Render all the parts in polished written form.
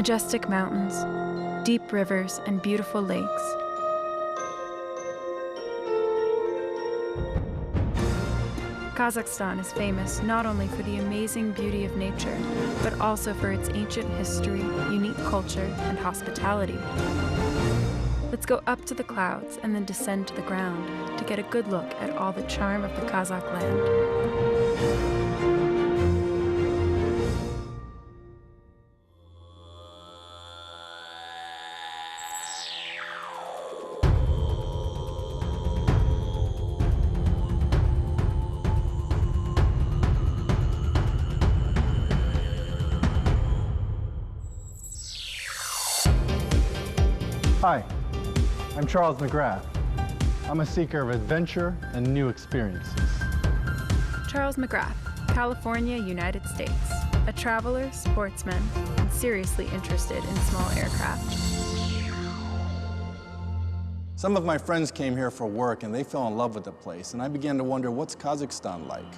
majestic mountains, deep rivers, and beautiful lakes. Kazakhstan is famous not only for the amazing beauty of nature, but also for its ancient history, unique culture, and hospitality. Let's go up to the clouds and then descend to the ground to get a good look at all the charm of the Kazakh land. Hi, I'm Charles McGrath. I'm a seeker of adventure and new experiences. Charles McGrath, California, United States. A traveler, sportsman, and seriously interested in small aircraft. Some of my friends came here for work and they fell in love with the place, and I began to wonder, what's Kazakhstan like?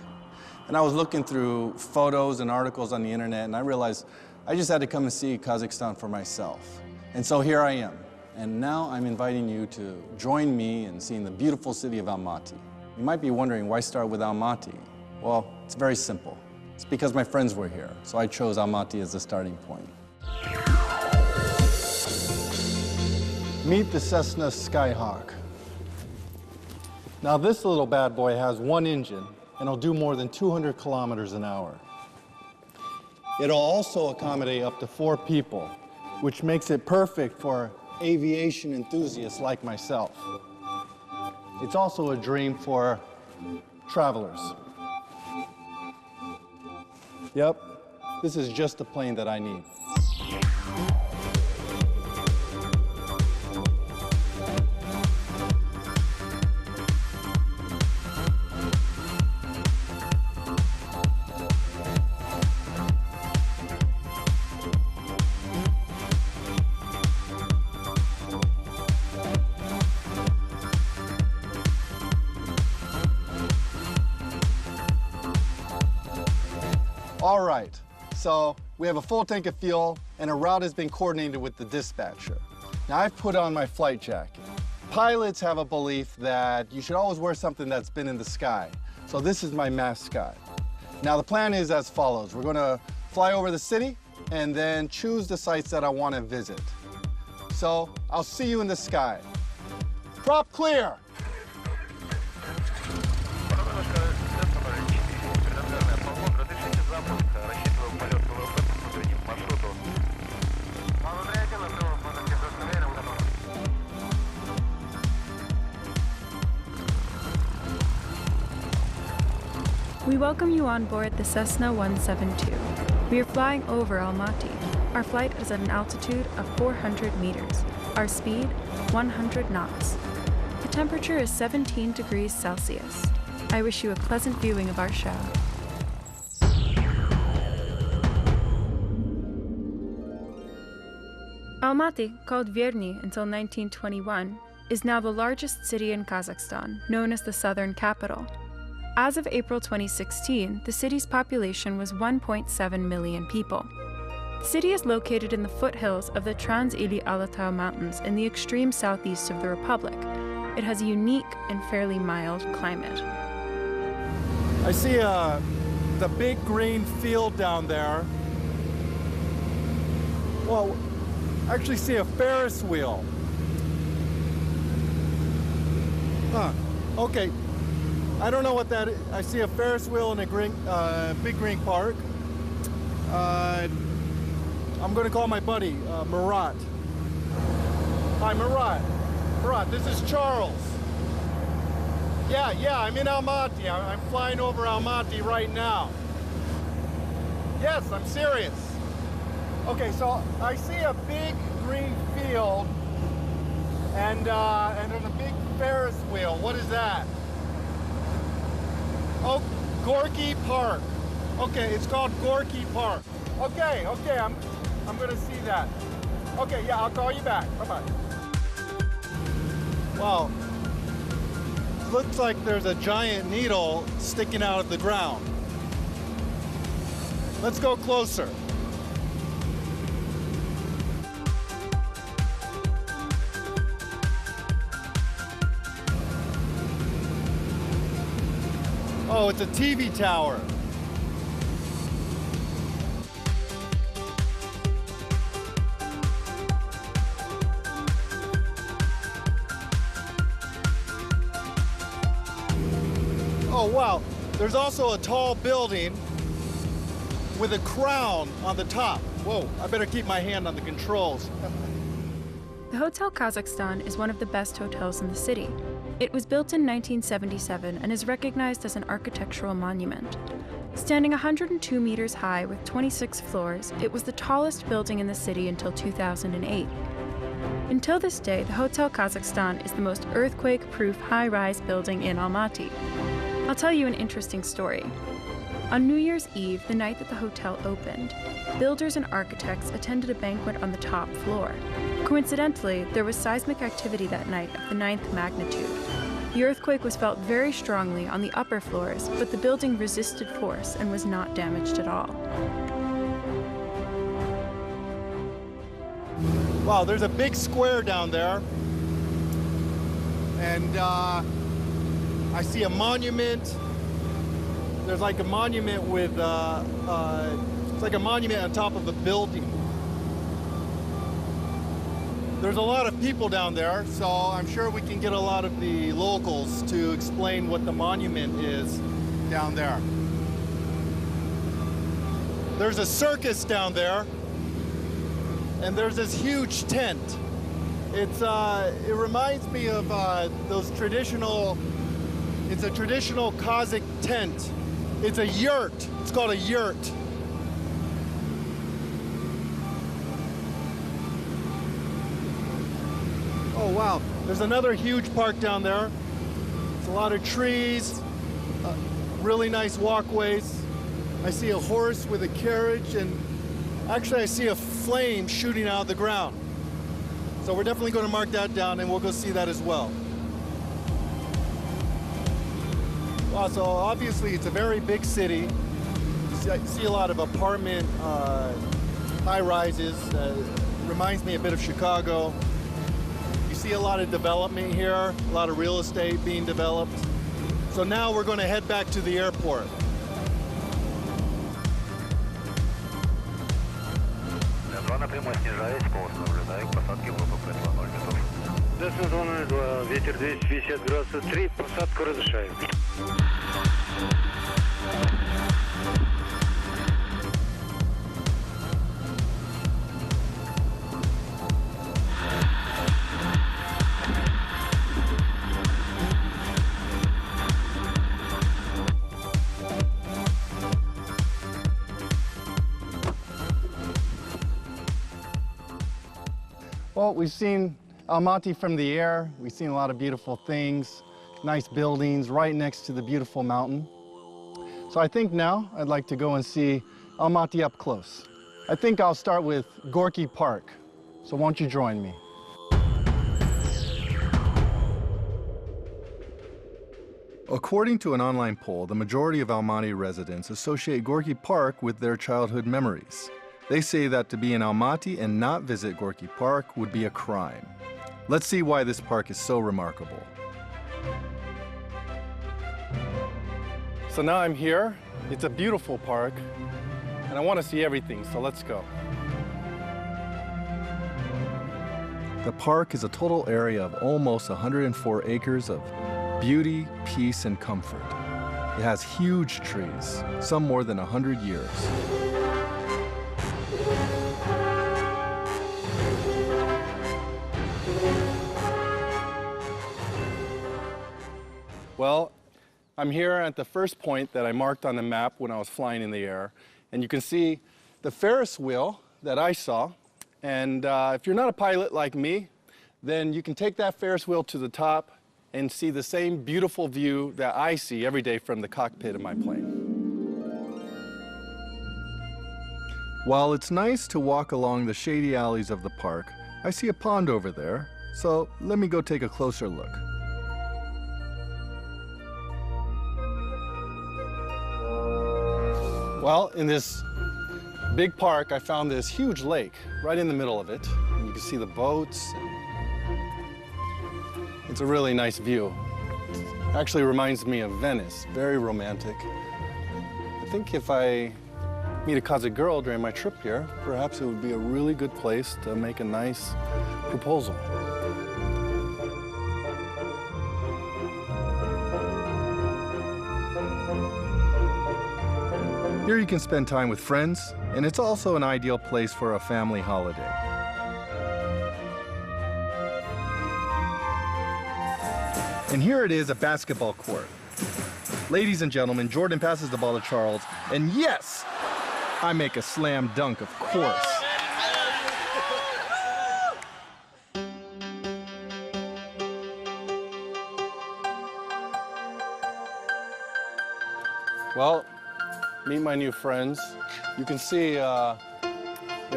And I was looking through photos and articles on the internet, and I realized I just had to come and see Kazakhstan for myself. And so here I am. And now I'm inviting you to join me in seeing the beautiful city of Almaty. You might be wondering, why start with Almaty? Well, it's very simple. It's because my friends were here, so I chose Almaty as the starting point. Meet the Cessna Skyhawk. Now this little bad boy has one engine, and it'll do more than 200 kilometers an hour. It'll also accommodate up to 4 people, which makes it perfect for aviation enthusiasts like myself. It's also a dream for travelers. Yep, this is just the plane that I need. All right, so we have a full tank of fuel and a route has been coordinated with the dispatcher. Now I've put on my flight jacket. Pilots have a belief that you should always wear something that's been in the sky. So this is my mascot. Now the plan is as follows. We're gonna fly over the city and then choose the sites that I wanna visit. So I'll see you in the sky. Prop clear. We welcome you on board the Cessna 172. We are flying over Almaty. Our flight is at an altitude of 400 meters. Our speed, 100 knots. The temperature is 17 degrees Celsius. I wish you a pleasant viewing of our show. Almaty, called Verny until 1921, is now the largest city in Kazakhstan, known as the Southern Capital. As of April 2016, the city's population was 1.7 million people. The city is located in the foothills of the Trans-Ili-Alatau Mountains in the extreme southeast of the republic. It has a unique and fairly mild climate. I see the big green field down there. Well, I actually see a Ferris wheel. Huh, okay. I don't know what that is. I see a Ferris wheel in a big green park. I'm going to call my buddy, Murat. Hi, Murat. Murat, this is Charles. Yeah, I'm in Almaty. I'm flying over Almaty right now. Yes, I'm serious. Okay, so I see a big green field and there's a big Ferris wheel. What is that? Oh, Gorky Park. Okay, it's called Gorky Park. Okay, I'm gonna see that. Okay, yeah, I'll call you back. Bye-bye. Wow. Looks like there's a giant needle sticking out of the ground. Let's go closer. Oh, it's a TV tower. Oh, wow. There's also a tall building with a crown on the top. Whoa, I better keep my hand on the controls. The Hotel Kazakhstan is one of the best hotels in the city. It was built in 1977 and is recognized as an architectural monument. Standing 102 meters high with 26 floors, it was the tallest building in the city until 2008. Until this day, the Hotel Kazakhstan is the most earthquake-proof high-rise building in Almaty. I'll tell you an interesting story. On New Year's Eve, the night that the hotel opened, builders and architects attended a banquet on the top floor. Coincidentally, there was seismic activity that night of the 9th magnitude. The earthquake was felt very strongly on the upper floors, but the building resisted force and was not damaged at all. Wow, there's a big square down there. And I see a monument. There's like a monument with, it's like a monument on top of a building. There's a lot of people down there, so I'm sure we can get a lot of the locals to explain what the monument is down there. There's a circus down there, and there's this huge tent. It reminds me of those traditional, it's a traditional Kazakh tent. It's a yurt. It's called a yurt. Oh, wow. There's another huge park down there. There's a lot of trees, really nice walkways. I see a horse with a carriage, and actually I see a flame shooting out of the ground. So we're definitely going to mark that down, and we'll go see that as well. Wow, so obviously it's a very big city. I see a lot of apartment high-rises. Reminds me a bit of Chicago. You see a lot of development here, a lot of real estate being developed. So now we're going to head back to the airport. Cessna 202, ветер 250 градусов 3, посадку разрешаю. Well, we've seen Almaty from the air. We've seen a lot of beautiful things, nice buildings right next to the beautiful mountain. So I think now I'd like to go and see Almaty up close. I think I'll start with Gorky Park. So won't you join me? According to an online poll, the majority of Almaty residents associate Gorky Park with their childhood memories. They say that to be in Almaty and not visit Gorky Park would be a crime. Let's see why this park is so remarkable. So now I'm here. It's a beautiful park, and I want to see everything, so let's go. The park is a total area of almost 104 acres of beauty, peace, and comfort. It has huge trees, some more than 100 years. Well, I'm here at the first point that I marked on the map when I was flying in the air, and you can see the Ferris wheel that I saw. And if you're not a pilot like me, then you can take that Ferris wheel to the top and see the same beautiful view that I see every day from the cockpit of my plane. While it's nice to walk along the shady alleys of the park, I see a pond over there, so let me go take a closer look. Well, in this big park, I found this huge lake right in the middle of it. And you can see the boats. It's a really nice view. Actually reminds me of Venice, very romantic. I think if I meet a Kazakh girl during my trip here, perhaps it would be a really good place to make a nice proposal. Here you can spend time with friends, and it's also an ideal place for a family holiday. And here it is, a basketball court. Ladies and gentlemen, Jordan passes the ball to Charles, and yes, I make a slam dunk, of course. Well, meet my new friends. You can see we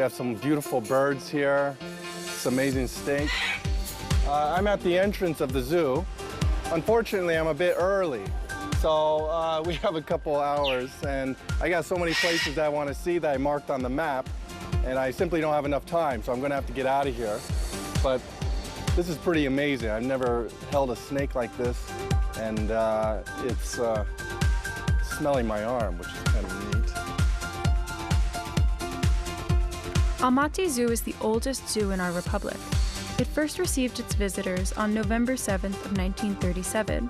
have some beautiful birds here, this amazing steak. I'm at the entrance of the zoo. Unfortunately, I'm a bit early, so we have a couple hours, and I got so many places that I want to see that I marked on the map, and I simply don't have enough time, so I'm going to have to get out of here. But this is pretty amazing. I've never held a snake like this, and it's smelling my arm, which is kind of neat. Almaty Zoo is the oldest zoo in our republic. It first received its visitors on November 7th of 1937.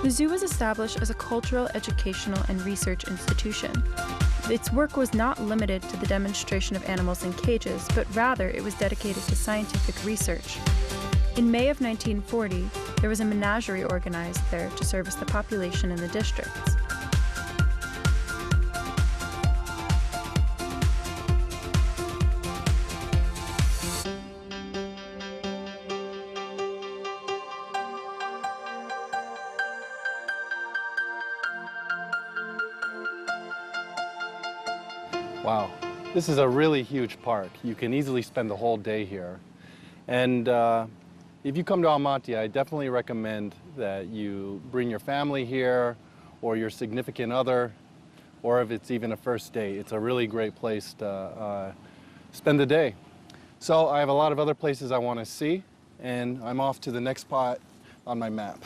The zoo was established as a cultural, educational, and research institution. Its work was not limited to the demonstration of animals in cages, but rather it was dedicated to scientific research. In May of 1940, there was a menagerie organized there to service the population in the districts. Wow, this is a really huge park. You can easily spend the whole day here. And if you come to Almaty, I definitely recommend that you bring your family here, or your significant other, or if it's even a first date. It's a really great place to spend the day. So I have a lot of other places I want to see, and I'm off to the next spot on my map.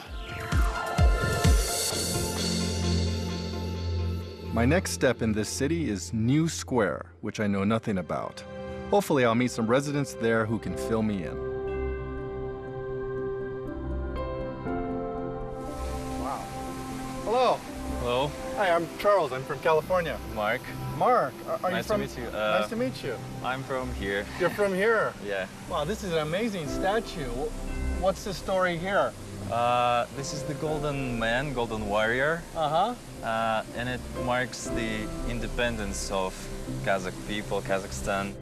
My next step in this city is New Square, which I know nothing about. Hopefully I'll meet some residents there who can fill me in. Wow. Hello. Hello, Hi, I'm Charles. I'm from California. Mark. Mark, are you Nice to from? meet you. Nice to meet you. I'm from here. You're from here. Yeah. Wow, this is an amazing statue. What's the story here? This is the Golden Man, Golden Warrior, Uh-huh. and it marks the independence of Kazakh people, Kazakhstan.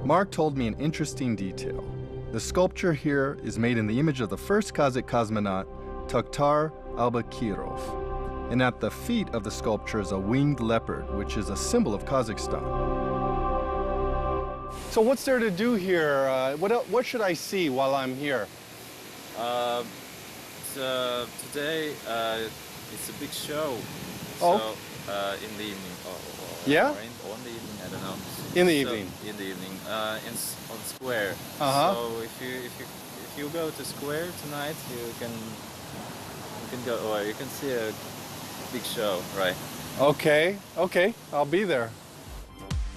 Mark told me an interesting detail. The sculpture here is made in the image of the first Kazakh cosmonaut, Tokhtar Albakirov. And at the feet of the sculpture is a winged leopard, which is a symbol of Kazakhstan. So what's there to do here? What should I see while I'm here? Today, it's a big show. Oh. So, in the evening. Yeah? Or on the evening, I don't know. In the So, evening? In the evening, on Square. Uh-huh. So if you go to Square tonight, you can go, or you can see a big show, right? Okay, I'll be there.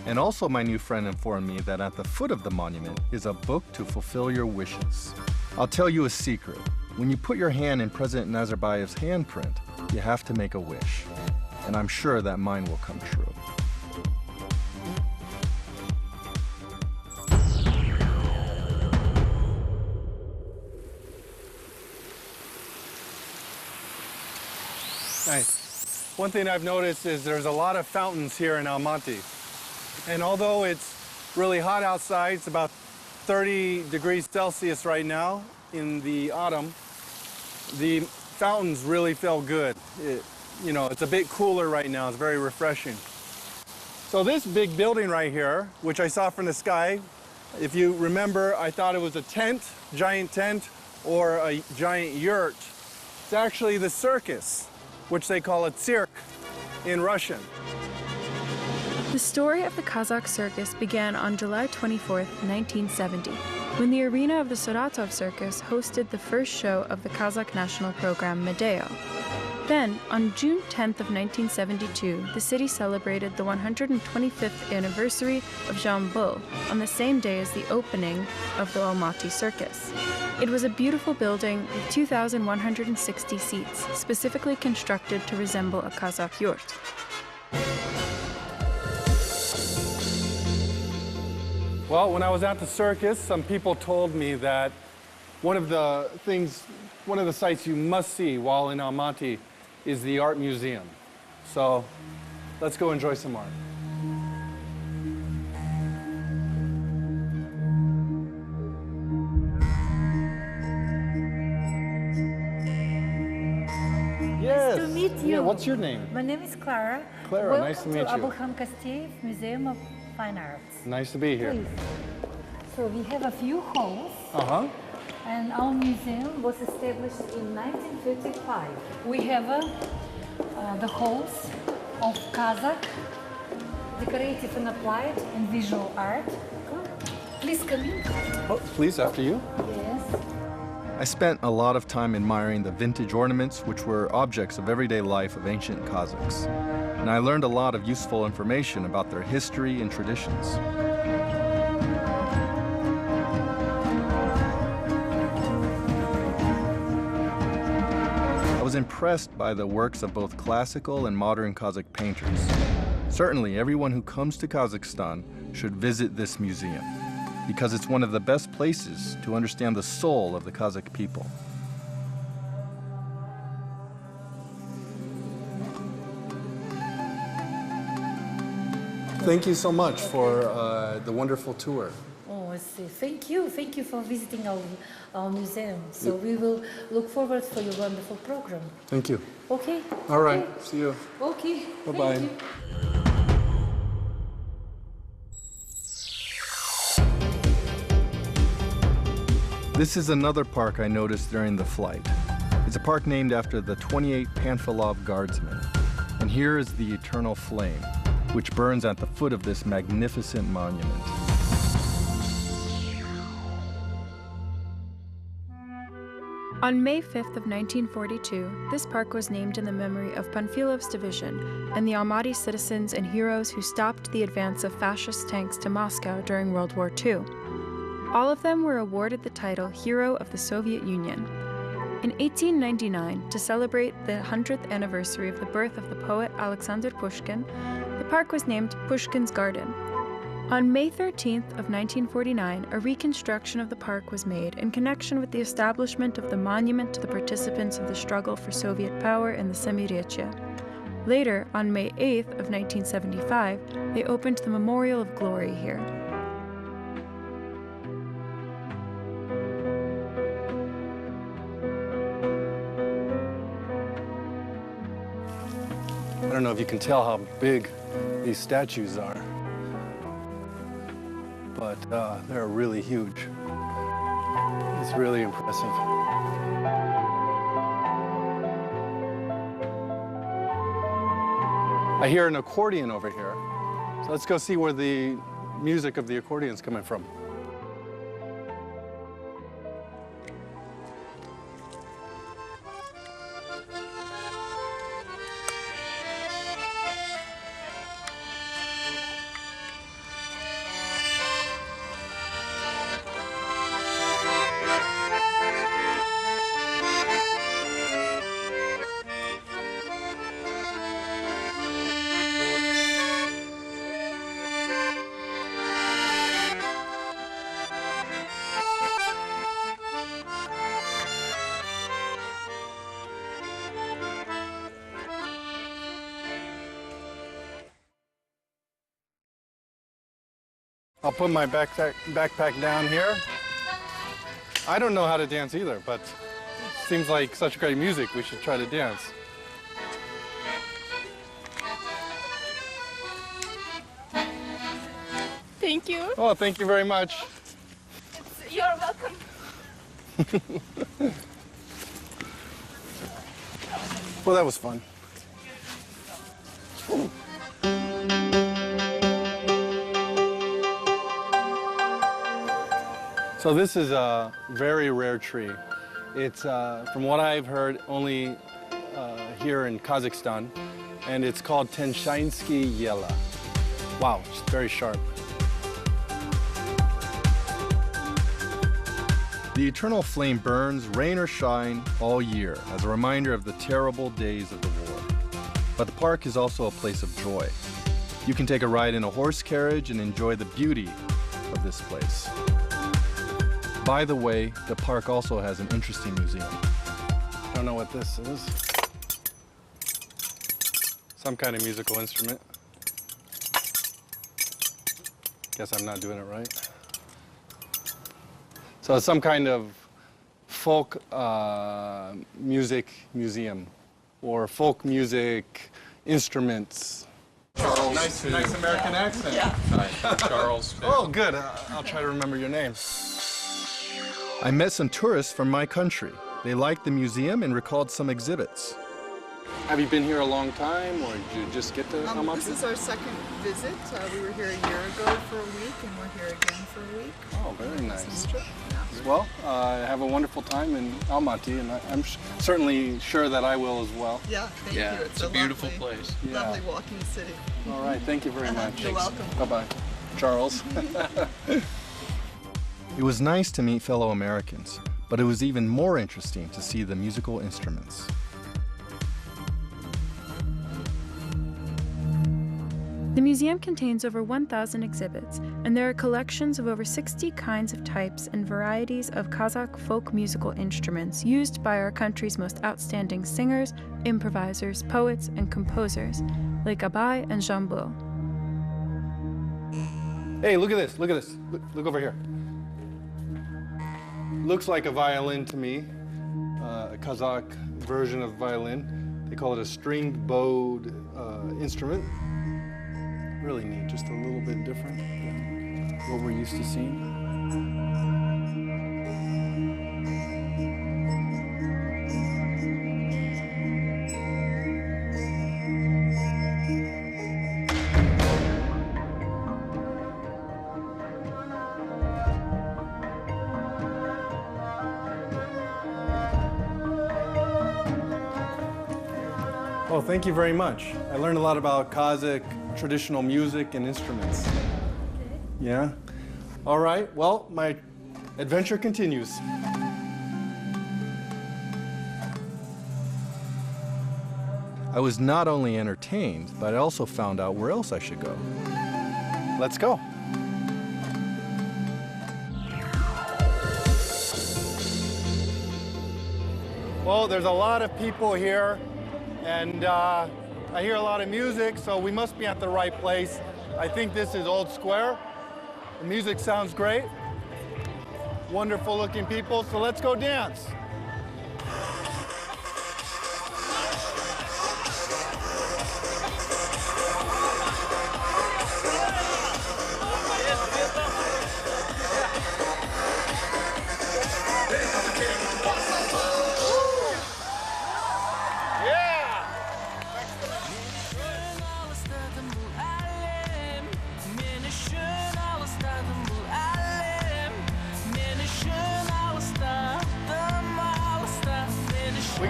And also my new friend informed me that at the foot of the monument is a book to fulfill your wishes. I'll tell you a secret. When you put your hand in President Nazarbayev's handprint, you have to make a wish. And I'm sure that mine will come true. Nice. One thing I've noticed is there's a lot of fountains here in Almaty. And although it's really hot outside, it's about 30 degrees Celsius right now in the autumn, the fountains really feel good. It's a bit cooler right now. It's very refreshing. So this big building right here, which I saw from the sky, if you remember, I thought it was a tent, giant tent, or a giant yurt. It's actually the Circus, which they call a Cirque in Russian. The story of the Kazakh circus began on July 24, 1970, when the arena of the Saratov Circus hosted the first show of the Kazakh national program Medeo. Then, on June 10th of 1972, the city celebrated the 125th anniversary of Jean Bull on the same day as the opening of the Almaty Circus. It was a beautiful building with 2,160 seats, specifically constructed to resemble a Kazakh yurt. Well, when I was at the circus, some people told me that one of the sights you must see while in Almaty is the art museum. So let's go enjoy some art. Yes. Nice to meet you. Yeah, what's your name? My name is Clara. Clara, Welcome nice to meet you. Abraham Kostiev Museum of Fine Arts. Nice to be here. Please. So we have a few halls, Uh-huh. and our museum was established in 1935. We have the halls of Kazakh, decorative and applied, and visual art. Please come in. Oh, please, after you. Yes. I spent a lot of time admiring the vintage ornaments, which were objects of everyday life of ancient Kazakhs. And I learned a lot of useful information about their history and traditions. I was impressed by the works of both classical and modern Kazakh painters. Certainly, everyone who comes to Kazakhstan should visit this museum, because it's one of the best places to understand the soul of the Kazakh people. Thank you so much for the wonderful tour. Oh, I see. Thank you. Thank you for visiting our museum. So we will look forward for your wonderful program. Thank you. Okay? All right, Okay. see you. Okay. Bye-bye. Thank you. This is another park I noticed during the flight. It's a park named after the 28 Panfilov guardsmen. And here is the eternal flame, which burns at the foot of this magnificent monument. On May 5th of 1942, this park was named in the memory of Panfilov's division and the Almaty citizens and heroes who stopped the advance of fascist tanks to Moscow during World War II. All of them were awarded the title Hero of the Soviet Union. In 1899, to celebrate the 100th anniversary of the birth of the poet Alexander Pushkin, the park was named Pushkins Garden. On May 13th of 1949, a reconstruction of the park was made in connection with the establishment of the monument to the participants of the struggle for Soviet power in the Semirechye. Later, on May 8th of 1975, they opened the Memorial of Glory here. I don't know if you can tell how big these statues are, but they're really huge. It's really impressive. I hear an accordion over here, so let's go see where the music of the accordion is coming from. I'll put my backpack down here. I don't know how to dance either, but it seems like such great music, we should try to dance. Thank you. Oh, thank you very much. You're welcome. Well, that was fun. So this is a very rare tree. It's, from what I've heard, only here in Kazakhstan, and it's called Tien Shan yellow. Wow, it's very sharp. The eternal flame burns, rain or shine, all year, as a reminder of the terrible days of the war. But the park is also a place of joy. You can take a ride in a horse carriage and enjoy the beauty of this place. By the way, the park also has an interesting museum. I don't know what this is. Some kind of musical instrument. Guess I'm not doing it right. So it's some kind of folk music museum or folk music instruments. Charles. Nice American accent. Yeah. Hi, Charles. Oh, good. I'll try to remember your name. I met some tourists from my country. They liked the museum and recalled some exhibits. Have you been here a long time, or did you just get to Almaty? This is our second visit. We were here a year ago for a week, and we're here again for a week. Oh, very nice. Business trip. Yeah. Well, have a wonderful time in Almaty, and I'm certainly sure that I will as well. Yeah, thank you. It's a beautiful place. Yeah. Lovely walking city. All right, thank you very much. You're welcome. Bye-bye, Charles. It was nice to meet fellow Americans, but it was even more interesting to see the musical instruments. The museum contains over 1,000 exhibits, and there are collections of over 60 kinds of types and varieties of Kazakh folk musical instruments used by our country's most outstanding singers, improvisers, poets, and composers, like Abay and Jambul. Hey, look at this, look at this. Look over here. Looks like a violin to me, a Kazakh version of violin. They call it a stringed bowed instrument. Really neat, just a little bit different than what we're used to seeing. Oh, thank you very much. I learned a lot about Kazakh traditional music and instruments. Yeah? All right, well, my adventure continues. I was not only entertained, but I also found out where else I should go. Let's go. Well, there's a lot of people here, and I hear a lot of music, so we must be at the right place. I think this is Old Square. The music sounds great. Wonderful looking people, so let's go dance.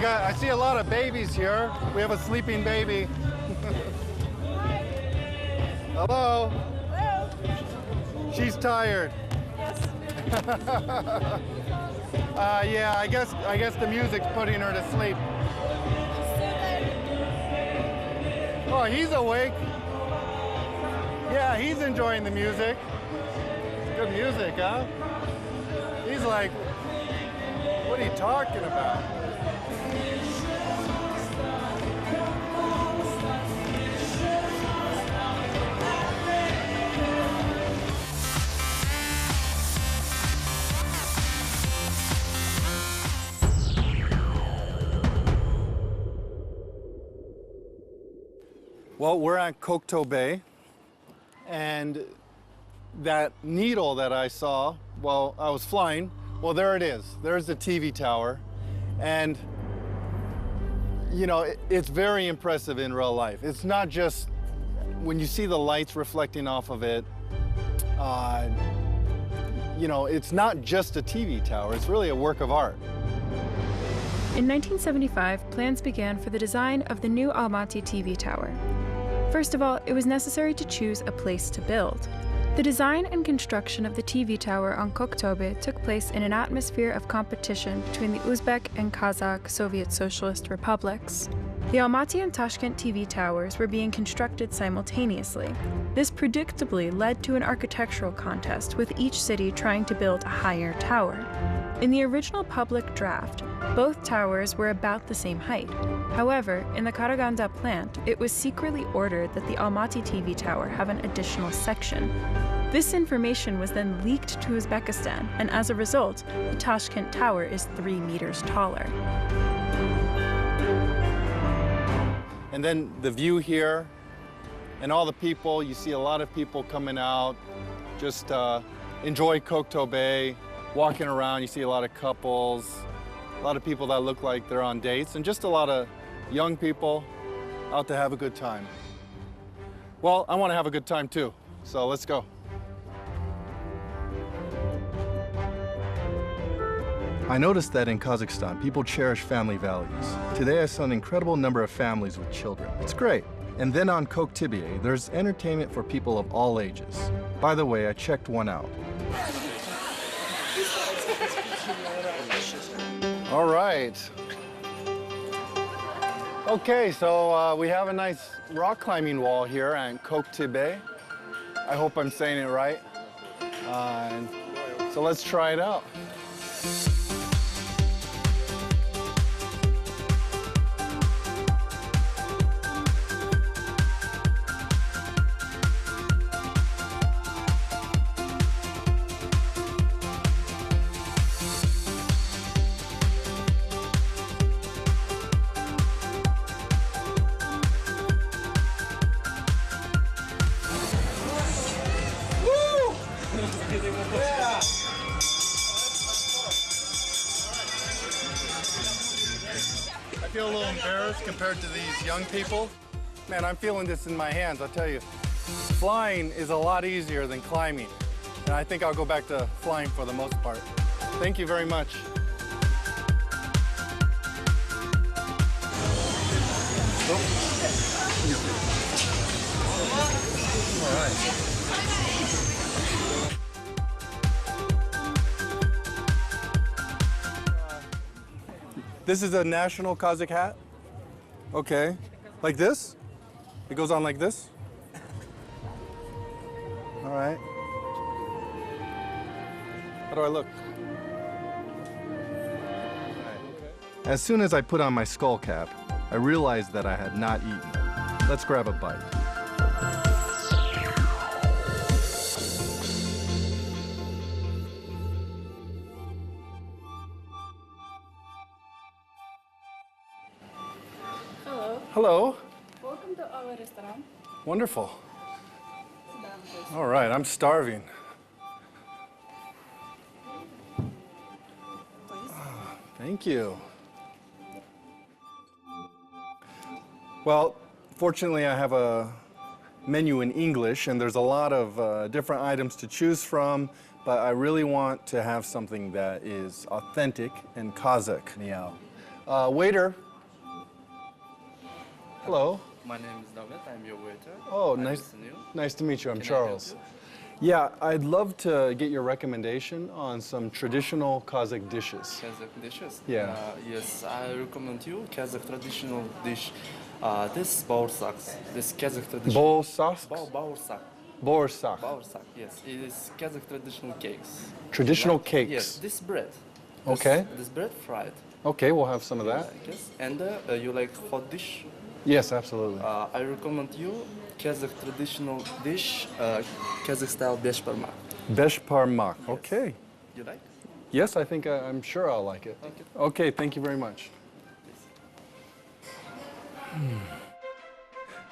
I see a lot of babies here. We have a sleeping baby. Hello. Hello. She's tired. Yes. Yeah, I guess the music's putting her to sleep. Oh, he's awake. Yeah, he's enjoying the music. Good music, huh? He's like, what are you talking about? Well, we're at Kokto Bay, and that needle that I saw while I was flying, well, there it is. There's the TV tower, and you know, it's very impressive in real life. It's not just when you see the lights reflecting off of it, you know, it's not just a TV tower, it's really a work of art. In 1975, plans began for the design of the new Almaty TV Tower. First of all, it was necessary to choose a place to build. The design and construction of the TV tower on Koktobe took place in an atmosphere of competition between the Uzbek and Kazakh Soviet Socialist republics. The Almaty and Tashkent TV towers were being constructed simultaneously. This predictably led to an architectural contest, with each city trying to build a higher tower. In the original public draft, both towers were about the same height. However, in the Karaganda plant, it was secretly ordered that the Almaty TV tower have an additional section. This information was then leaked to Uzbekistan, and as a result, the Tashkent tower is 3 meters taller. And then the view here, and all the people, you see a lot of people coming out, just enjoy Koktobe, walking around, you see a lot of couples, a lot of people that look like they're on dates, and just a lot of young people out to have a good time. Well, I want to have a good time too, so let's go. I noticed that in Kazakhstan, people cherish family values. Today I saw an incredible number of families with children. It's great. And then on Koktobe, there's entertainment for people of all ages. By the way, I checked one out. All right. Okay, so we have a nice rock climbing wall here at Koktobe. I hope I'm saying it right. So let's try it out. I feel a little embarrassed compared to these young people. Man, I'm feeling this in my hands, I'll tell you. Flying is a lot easier than climbing. And I think I'll go back to flying for the most part. Thank you very much. All right. This is a national Kazakh hat? Okay. Like this? It goes on like this? All right. How do I look? As soon as I put on my skull cap, I realized that I had not eaten. Let's grab a bite. Hello. Welcome to our restaurant. Wonderful. All right, I'm starving. Thank you. Well, fortunately, I have a menu in English, and there's a lot of different items to choose from, but I really want to have something that is authentic and Kazakh. Meow. Waiter. Hello. My name is David. I'm your waiter. Oh, Nice to meet you. I'm Can I Charles. help Yeah, I'd love to get your recommendation on some traditional Kazakh dishes. Kazakh dishes? Yeah. Yes, I recommend you Kazakh traditional dish. This boursak. This Kazakh traditional. Boursak? Boursak. Boursak. Boursak, yes. It is Kazakh traditional cakes. Traditional Like- cakes? Yes, this bread. Okay. This bread fried. Okay, we'll have some of that. Yes. And you like hot dish? Yes, absolutely. I recommend you Kazakh traditional dish, Kazakh style beshparmak. Beshparmak. Okay. You like? Yes, I think I'm sure I'll like it. Okay. Okay, thank you very much.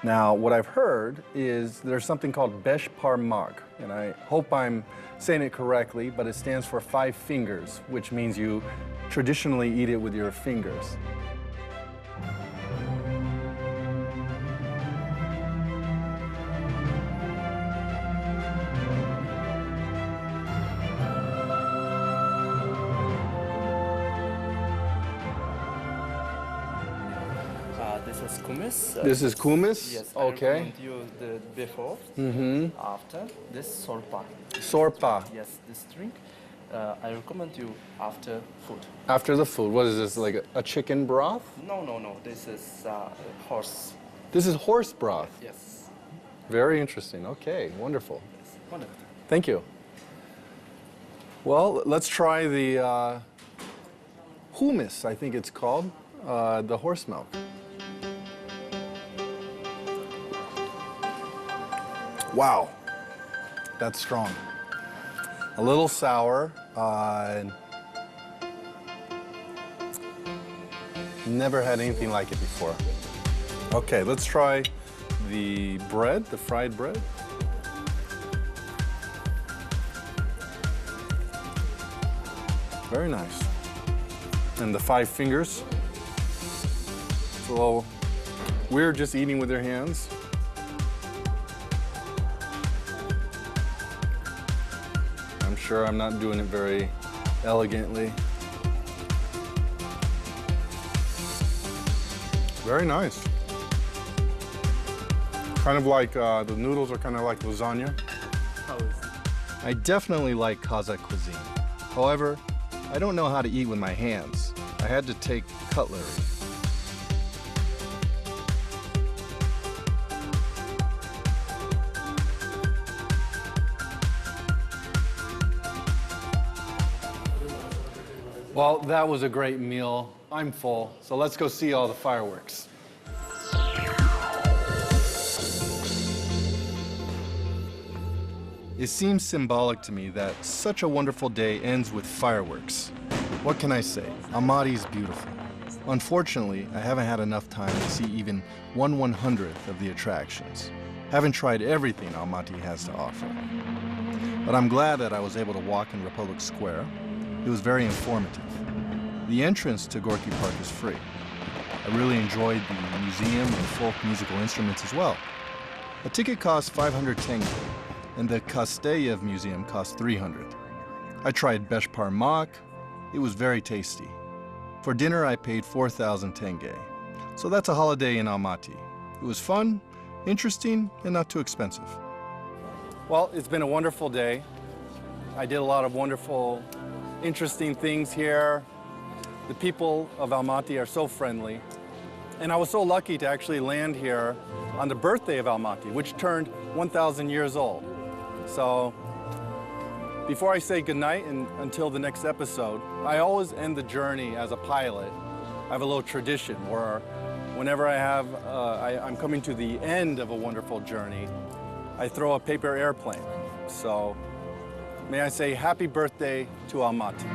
Now, what I've heard is there's something called Beshparmak, and I hope I'm saying it correctly, but it stands for 5 fingers, which means you traditionally eat it with your fingers. is kumis. This is kumis? Yes. Okay. I recommend you the before. After this sorpa. Sorpa. Yes, this drink. I recommend you after food. After the food, what is this, like a chicken broth? No. This is horse. This is horse broth. Yes. Very interesting. Okay, wonderful. Yes. Wonderful. Thank you. Well, let's try the hummus, I think it's called, the horse milk. Wow, that's strong. A little sour. Never had anything like it before. Okay, let's try the bread, the fried bread. Very nice. And the 5 fingers. It's a little weird just eating with your hands. I'm sure I'm not doing it very elegantly. Very nice. Kind of like, the noodles are kind of like lasagna. How is it? I definitely like Kazakh cuisine. However, I don't know how to eat with my hands. I had to take cutlery. Well, that was a great meal. I'm full, so let's go see all the fireworks. It seems symbolic to me that such a wonderful day ends with fireworks. What can I say? Almaty is beautiful. Unfortunately, I haven't had enough time to see even 1/100th of the attractions. Haven't tried everything Almaty has to offer. But I'm glad that I was able to walk in Republic Square. It was very informative. The entrance to Gorky Park is free. I really enjoyed the museum and folk musical instruments as well. A ticket costs 500 tenge, and the Kasteyev Museum costs 300. I tried besh parmak. It was very tasty. For dinner, I paid 4,000 tenge. So that's a holiday in Almaty. It was fun, interesting, and not too expensive. Well, it's been a wonderful day. I did a lot of wonderful, interesting things here. The people of Almaty are so friendly. And I was so lucky to actually land here on the birthday of Almaty, which turned 1,000 years old. So before I say goodnight and until the next episode, I always end the journey as a pilot. I have a little tradition where whenever I'm coming to the end of a wonderful journey, I throw a paper airplane. So may I say happy birthday to Almaty.